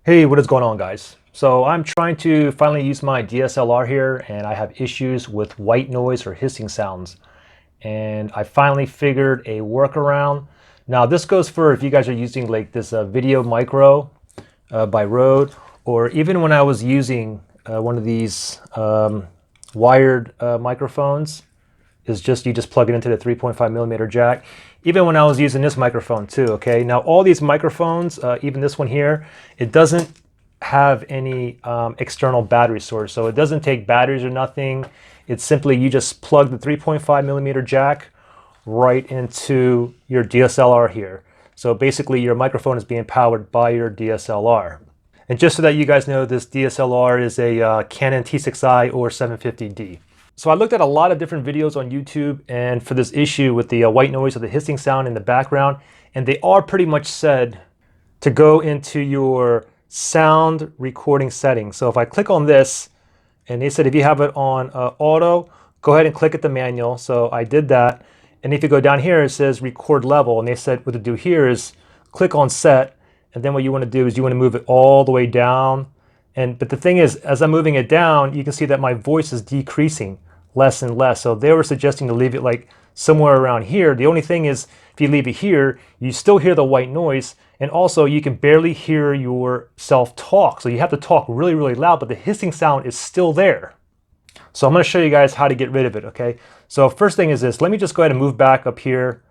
Hey, what is going on, guys? So I'm trying to finally use my DSLR here, and I have issues with white noise or hissing sounds. And I finally figured a workaround. Now this goes for if you guys are using like this Video Micro by Rode, or even when I was using one of these wired microphones. Is just you just plug it into the 3.5 millimeter jack. Even when I was using this microphone too, okay? Now all these microphones, even this one here, it doesn't have any external battery source. So it doesn't take batteries or nothing. It's simply you just plug the 3.5 millimeter jack right into your DSLR here. So basically your microphone is being powered by your DSLR. And just so that you guys know, this DSLR is a Canon T6i or 750D. So I looked at a lot of different videos on YouTube and for this issue with the white noise or the hissing sound in the background, and they all pretty much said to go into your sound recording settings. So if I click on this, and they said if you have it on auto, go ahead and click at the manual. So I did that. And if you go down here, it says record level. And they said what to do here is click on set. And then what you want to do is you want to move it all the way down. But the thing is, as I'm moving it down, you can see that my voice is decreasing less and less. So they were suggesting to leave it like somewhere around here. The only thing is if you leave it here, you still hear the white noise, and also you can barely hear yourself talk. So you have to talk really, really loud, but the hissing sound is still there. So I'm going to show you guys how to get rid of it, okay? So first thing is this. Let me just go ahead and move back up here,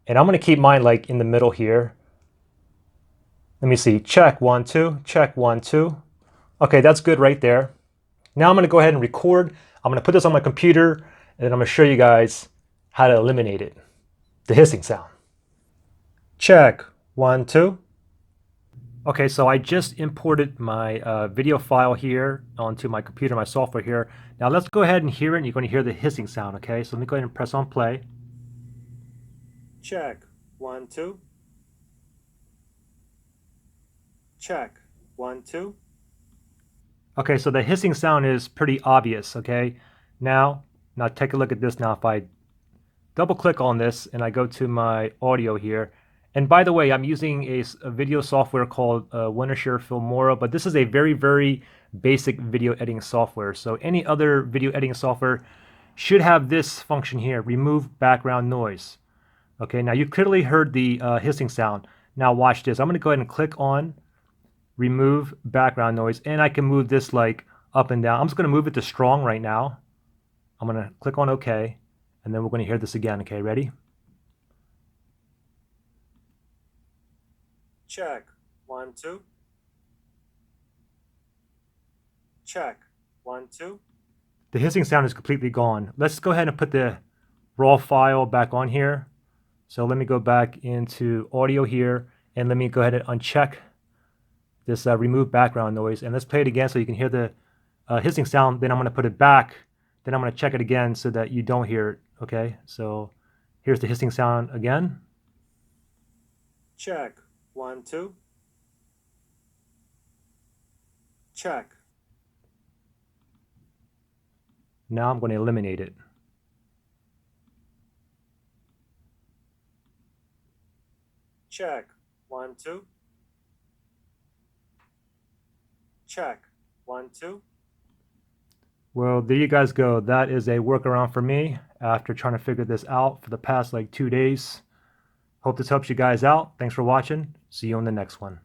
and I'm going to keep mine like in the middle here. Let me see. Check 1 2, check 1 2. Okay, that's good right there. Now I'm going to go ahead and record. I'm going to put this on my computer, and then I'm going to show you guys how to eliminate it, the hissing sound. Check 1 2. Okay, so I just imported my video file here onto my computer, my software here. Now let's go ahead and hear it, and you're going to hear the hissing sound, okay? So let me go ahead and press on play. Check 1 2. Check 1 2. Okay, so the hissing sound is pretty obvious, okay? Now take a look at this now. If I double click on this and I go to my audio here, and by the way, I'm using a video software called Wintershare Filmora, but this is a very, very basic video editing software. So any other video editing software should have this function here, remove background noise. Okay, now you clearly heard the hissing sound. Now watch this. I'm going to go ahead and click on remove background noise, and I can move this like up and down. I'm just going to move it to strong right now. I'm going to click on OK, and then we're going to hear this again. Okay, ready? Check 1 2. Check 1 2. The hissing sound is completely gone. Let's go ahead and put the raw file back on here. So let me go back into audio here, and let me go ahead and uncheck this remove background noise, and let's play it again so you can hear the hissing sound. Then I'm going to put it back, then I'm going to check it again so that you don't hear it. Okay, so here's the hissing sound again. Check 1 2. Check. Now I'm going to eliminate it. Check 1 2. Check 1 2. Well, there you guys go. That is a workaround for me after trying to figure this out for the past like 2 days. Hope this helps you guys out. Thanks for watching. See you on the next one.